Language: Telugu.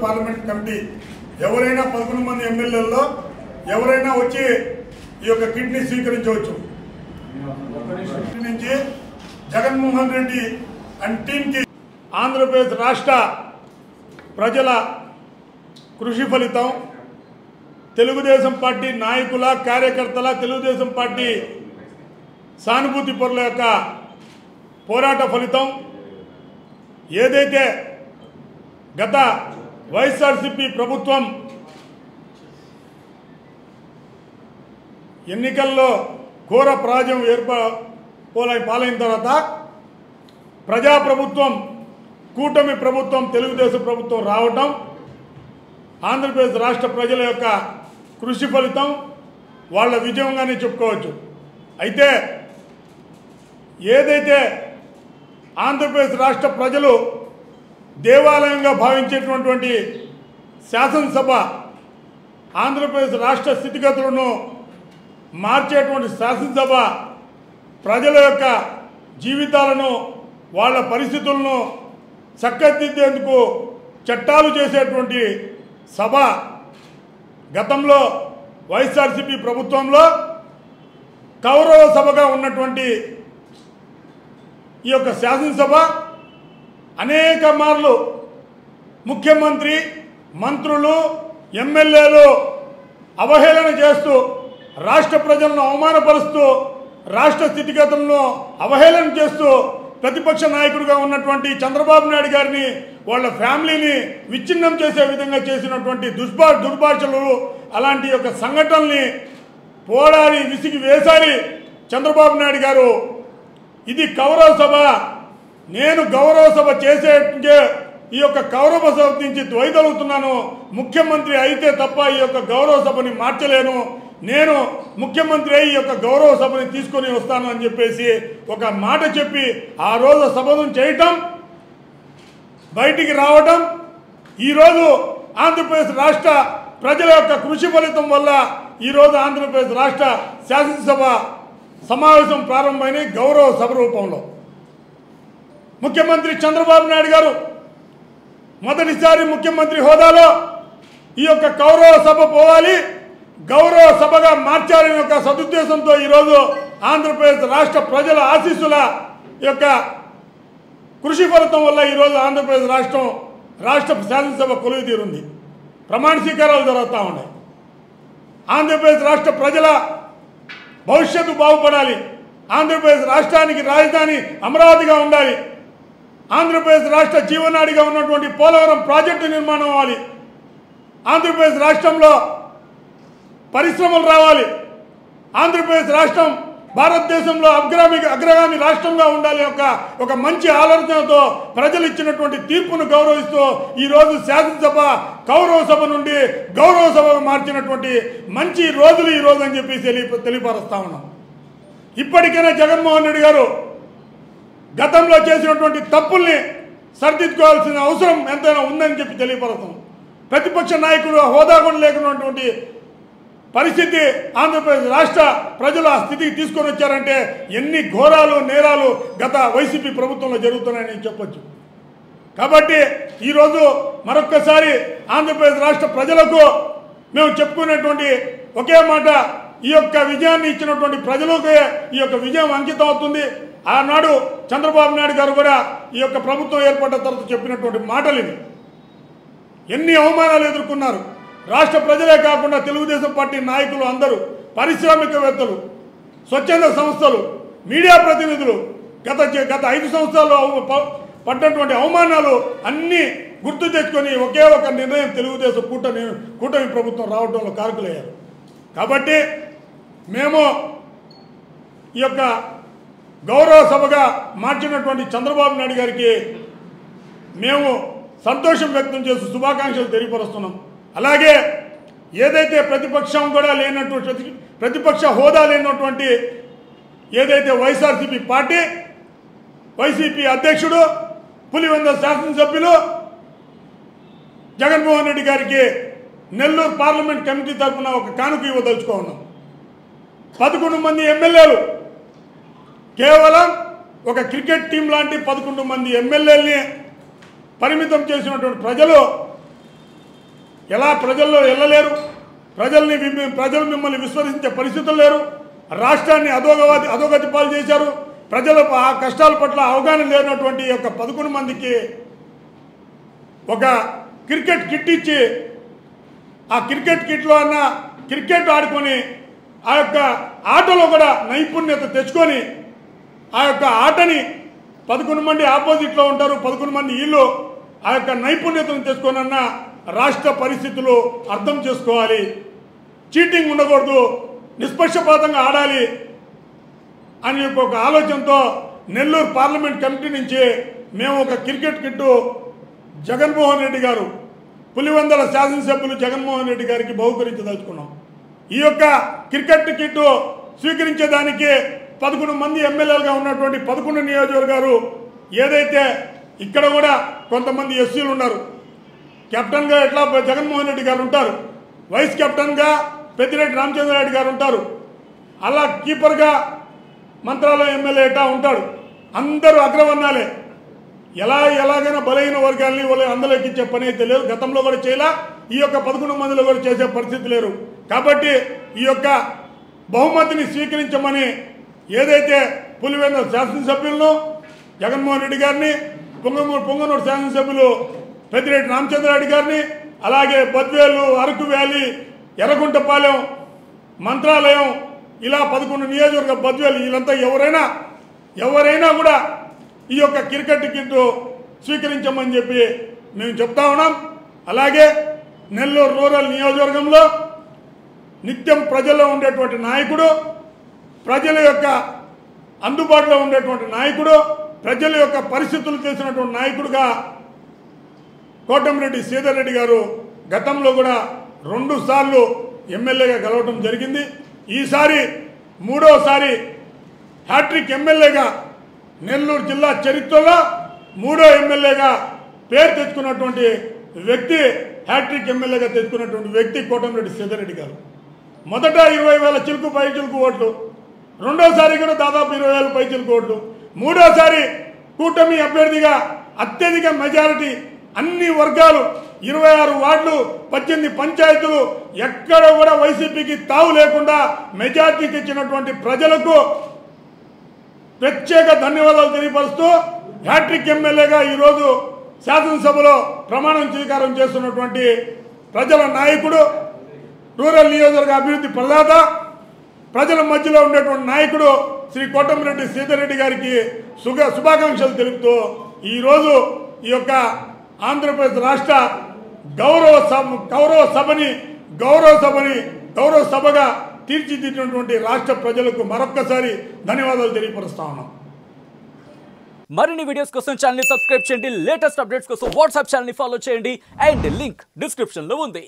పార్లమెంట్ కమిటీ ఎవరైనా 11 మంది ఎమ్మెల్యేల్లో ఎవరైనా వచ్చి ఈ యొక్క కిట్ని స్వీకరించవచ్చు. నుంచి జగన్మోహన్ రెడ్డి అండ్ టీంకి ఆంధ్రప్రదేశ్ రాష్ట్ర ప్రజల కృషి ఫలితం, తెలుగుదేశం పార్టీ నాయకుల కార్యకర్తల, తెలుగుదేశం పార్టీ సానుభూతి పరుల యొక్క పోరాట ఫలితం. ఏదైతే గత వైఎస్ఆర్సీపీ ప్రభుత్వం ఎన్నికల్లో ఘోర పరాజయం పాలైన తర్వాత ప్రజాప్రభుత్వం, కూటమి ప్రభుత్వం, తెలుగుదేశం ప్రభుత్వం రావటం ఆంధ్రప్రదేశ్ రాష్ట్ర ప్రజల యొక్క కృషి ఫలితం, వాళ్ళ విజయంగానే చెప్పుకోవచ్చు. అయితే ఏదైతే ఆంధ్రప్రదేశ్ రాష్ట్ర ప్రజలు దేవాలయంగా భావించేటటువంటి శాసనసభ, ఆంధ్రప్రదేశ్ రాష్ట్ర స్థితిగతులను మార్చేటువంటి శాసనసభ, ప్రజల యొక్క జీవితాలను, వాళ్ళ పరిస్థితులను చక్కదిద్దేందుకు చట్టాలు చేసేటువంటి సభ గతంలో వైఎస్ఆర్సీపీ ప్రభుత్వంలో కౌరవ సభగా ఉన్నటువంటి ఈ యొక్క శాసనసభ అనేక మార్లు ముఖ్యమంత్రి, మంత్రులు, ఎమ్మెల్యేలు అవహేళన చేస్తూ, రాష్ట్ర ప్రజలను అవమానపరుస్తూ, రాష్ట్ర స్థితిగతులను అవహేళన చేస్తూ ప్రతిపక్ష నాయకుడిగా ఉన్నటువంటి చంద్రబాబు నాయుడు గారిని, వాళ్ళ ఫ్యామిలీని విచ్ఛిన్నం చేసే విధంగా చేసినటువంటి దుర్భాషలు, అలాంటి యొక్క సంఘటనల్ని పోరాడి విసిగి వేసారి చంద్రబాబు నాయుడు గారు ఇది కౌరవ సభ, నేను గౌరవ సభ చేసే ఈ యొక్క కౌరవ సభ నుంచి వైదొలుగుతున్నాను, ముఖ్యమంత్రి అయితే తప్ప ఈ యొక్క గౌరవ సభని మార్చలేను, నేను ముఖ్యమంత్రి అయి ఈ యొక్క గౌరవ సభని తీసుకొని వస్తాను అని చెప్పేసి ఒక మాట చెప్పి ఆ రోజు సభను చేయటం, బయటికి రావటం, ఈరోజు ఆంధ్రప్రదేశ్ రాష్ట్ర ప్రజల యొక్క కృషి ఫలితం వల్ల ఈరోజు ఆంధ్రప్రదేశ్ రాష్ట్ర శాసనసభ సమావేశం ప్రారంభమైన గౌరవ సభ రూపంలో ముఖ్యమంత్రి చంద్రబాబు నాయుడు గారు మొదటిసారి ముఖ్యమంత్రి హోదాలో ఈ యొక్క గౌరవ సభ పోవాలి, గౌరవ సభగా మార్చాలనే యొక్క సదుద్దేశంతో ఈరోజు ఆంధ్రప్రదేశ్ రాష్ట్ర ప్రజల ఆశీస్సుల యొక్క కృషి ఫలితం వల్ల ఈరోజు ఆంధ్రప్రదేశ్ రాష్ట్ర శాసనసభ కొలువు తీరుంది. ప్రమాణ స్వీకారాలు జరుగుతూ ఉన్నాయి. ఆంధ్రప్రదేశ్ రాష్ట్ర ప్రజల భవిష్యత్తు బాగుపడాలి, ఆంధ్రప్రదేశ్ రాష్ట్రానికి రాజధాని అమరావతిగా ఉండాలి, ఆంధ్రప్రదేశ్ రాష్ట్ర జీవనాడిగా ఉన్నటువంటి పోలవరం ప్రాజెక్టు నిర్మాణం అవ్వాలి, ఆంధ్రప్రదేశ్ రాష్ట్రంలో పరిశ్రమలు రావాలి, ఆంధ్రప్రదేశ్ రాష్ట్రం భారతదేశంలో అగ్రగామి రాష్ట్రంగా ఉండాలి ఒక మంచి ఆలోచనతో ప్రజలు ఇచ్చినటువంటి తీర్పును గౌరవిస్తూ ఈరోజు శాసనసభ కౌరవ సభ నుండి గౌరవ సభగా మార్చినటువంటి మంచి రోజులు ఈరోజు అని చెప్పి తెలియపరుస్తా ఉన్నాం. ఇప్పటికైనా జగన్మోహన్ రెడ్డి గారు గతంలో చేసినటువంటి తప్పుల్ని సరిదిద్దుకోవాల్సిన అవసరం ఎంతైనా ఉందని చెప్పి తెలియపరుస్తాం. ప్రతిపక్ష నాయకుడు హోదా కూడా లేకున్నటువంటి పరిస్థితి ఆంధ్రప్రదేశ్ రాష్ట్ర ప్రజలు ఆ స్థితికి తీసుకొని వచ్చారంటే ఎన్ని ఘోరాలు, నేరాలు గత వైసీపీ ప్రభుత్వంలో జరుగుతున్నాయని చెప్పొచ్చు. కాబట్టి ఈరోజు మరొక్కసారి ఆంధ్రప్రదేశ్ రాష్ట్ర ప్రజలకు మేము చెప్పుకునేటువంటి ఒకే మాట, ఈ యొక్క విజయాన్ని ఇచ్చినటువంటి ప్రజలకే ఈ యొక్క విజయం అంకితం అవుతుంది. ఆనాడు చంద్రబాబు నాయుడు గారు కూడా ఈ యొక్క ప్రభుత్వం ఏర్పడ్డ తర్వాత చెప్పినటువంటి మాటలు ఇవి. ఎన్ని అవమానాలు ఎదుర్కొన్నారు రాష్ట్ర ప్రజలే కాకుండా తెలుగుదేశం పార్టీ నాయకులు అందరూ, పారిశ్రామికవేత్తలు, స్వచ్ఛంద సంస్థలు, మీడియా ప్రతినిధులు గత 5 సంవత్సరాల్లో పడ్డటువంటి అవమానాలు అన్నీ గుర్తు తెచ్చుకొని ఒకే ఒక నిర్ణయం తెలుగుదేశం కూటమి ప్రభుత్వం రావడంలో కారకులయ్యారు. కాబట్టి మేము ఈ యొక్క గౌరవ సభగా మార్చినటువంటి చంద్రబాబు నాయుడు గారికి మేము సంతోషం వ్యక్తం చేస్తూ శుభాకాంక్షలు తెలియపరుస్తున్నాం. అలాగే ఏదైతే ప్రతిపక్షం కూడా లేనటువంటి, ప్రతిపక్ష హోదా లేనటువంటి ఏదైతే వైఎస్ఆర్సీపీ పార్టీ, వైసీపీ అధ్యక్షుడు, పులివెందుల శాసనసభ్యులు జగన్మోహన్ రెడ్డి గారికి నెల్లూరు పార్లమెంట్ కమిటీ తరఫున ఒక కానుక ఇవ్వదలుచుకో ఉన్నాం. 11 మంది ఎమ్మెల్యేలు, కేవలం ఒక క్రికెట్ టీం లాంటి 11 మంది ఎమ్మెల్యేలని పరిమితం చేసినటువంటి ప్రజలు ఎలా ప్రజల్లో వెళ్ళలేరు, ప్రజలు మిమ్మల్ని విశ్వసించే పరిస్థితులు లేరు, రాష్ట్రాన్ని అధోగతి పాలు చేశారు, ప్రజల ఆ కష్టాల పట్ల అవగాహన లేనటువంటి యొక్క 11 మందికి ఒక క్రికెట్ కిట్ ఇచ్చి ఆ క్రికెట్ కిట్లో అన్న క్రికెట్ ఆడుకొని ఆ యొక్క ఆటలో కూడా నైపుణ్యత తెచ్చుకొని ఆ యొక్క ఆటని 11 మంది ఆపోజిట్లో ఉంటారు, 11 మంది వీళ్ళు ఆ యొక్క నైపుణ్యతను తెచ్చుకోనన్న రాష్ట్ర పరిస్థితులు అర్థం చేసుకోవాలి. చీటింగ్ ఉండకూడదు, నిష్పక్షపాతంగా ఆడాలి అని ఒక ఆలోచనతో నెల్లూరు పార్లమెంట్ కమిటీ నుంచి మేము ఒక క్రికెట్ కిట్టు జగన్మోహన్ రెడ్డి గారు, పులివెందుల శాసనసభ్యులు జగన్మోహన్ రెడ్డి గారికి బహుకరించదలుచుకున్నాం. ఈ యొక్క క్రికెట్ కిట్టు స్వీకరించేదానికి 11 మంది ఎమ్మెల్యేలుగా ఉన్నటువంటి 11 నియోజకవర్గాలు ఏదైతే ఇక్కడ కూడా కొంతమంది ఎస్సీలు ఉన్నారు. కెప్టెన్గా ఎట్లా జగన్మోహన్ రెడ్డి గారు ఉంటారు, వైస్ కెప్టెన్గా పెద్దిరెడ్డి రామచంద్రారెడ్డి గారు ఉంటారు, అలా కీపర్గా మంత్రాలయం ఎమ్మెల్యే ఎట్టా ఉంటాడు. అందరూ అగ్రవర్ణాలే. ఎలాగైనా బలహీన వర్గాల్ని వాళ్ళు అందులోకి ఇచ్చే పని అయితే లేదు, గతంలో కూడా చేయలా, ఈ యొక్క 11 మందిలో కూడా చేసే పరిస్థితి లేరు. కాబట్టి ఈ యొక్క బహుమతిని స్వీకరించమని ఏదైతే పులివెందుల శాసనసభ్యులను జగన్మోహన్ రెడ్డి గారిని, పొంగనూరు శాసనసభ్యులు పెద్దిరెడ్డి రామచంద్రారెడ్డి గారిని, అలాగే బద్వేలు, అరకు వ్యాలీ, ఎర్రగుంటపాలెం, మంత్రాలయం, ఇలా 11 నియోజకవర్గ బద్వేలు, వీళ్ళంతా ఎవరైనా కూడా ఈ యొక్క క్రికెట్ కిట్ స్వీకరించమని చెప్పి మేము చెప్తా ఉన్నాం. అలాగే నెల్లూరు రూరల్ నియోజకవర్గంలో నిత్యం ప్రజల్లో ఉండేటువంటి నాయకుడు, ప్రజల యొక్క అందుబాటులో ఉండేటువంటి నాయకుడు, ప్రజల యొక్క పరిస్థితులు తెలిసినటువంటి నాయకుడుగా కోటమిరెడ్డి శ్రీధర్ రెడ్డి గారు గతంలో కూడా 2 సార్లు ఎమ్మెల్యేగా గెలవడం జరిగింది. ఈసారి 3వసారి హ్యాట్రిక్ ఎమ్మెల్యేగా నెల్లూరు జిల్లా చరిత్రలో 3వ ఎమ్మెల్యేగా పేరు తెచ్చుకున్నటువంటి వ్యక్తి, హ్యాట్రిక్ ఎమ్మెల్యేగా తెచ్చుకున్నటువంటి వ్యక్తి కోటమిరెడ్డి శ్రీధర్ రెడ్డి గారు. మొదట 20,000 పైచిలుకు ఓట్లు, రెండోసారి కూడా దాదాపు 20,000 పైచిలుకు ఓట్లు, మూడోసారి కూటమి అభ్యర్థిగా అత్యధిక మెజారిటీ, అన్ని వర్గాలు, 26 వార్డులు, 18 పంచాయతీలు, ఎక్కడ కూడా వైసీపీకి తావు లేకుండా మెజార్టీకి ఇచ్చినటువంటి ప్రజలకు ప్రత్యేక ధన్యవాదాలు తెలియపరుస్తూ హ్యాట్రిక్ ఎమ్మెల్యేగా ఈరోజు శాసనసభలో ప్రమాణం స్వీకారం చేస్తున్నటువంటి ప్రజల నాయకుడు, రూరల్ నియోజకవర్గ అభివృద్ధి ప్రదాత, ప్రజల మధ్యలో ఉండేటువంటి నాయకుడు శ్రీ కోటమిరెడ్డి శ్రీధర్ రెడ్డి గారికి శుభాకాంక్షలు తెలుపుతూ ఈరోజు ఈ యొక్క ఆంధ్రప్రదేశ్ రాష్ట్ర గౌరవ సభగా తీర్చిదిద్దినటువంటి రాష్ట్ర ప్రజలకు మరొక్కసారి ధన్యవాదాలు తెలియపరుస్తా ఉన్నాం. మరిన్ని వీడియోస్ కోసం ఛానల్ ని సబ్స్క్రైబ్ చేయండి, లేటెస్ట్ అప్డేట్స్ కోసం వాట్సాప్ ఛానల్ ని ఫాలో చేయండి అండ్ లింక్ డిస్క్రిప్షన్ లో ఉంది.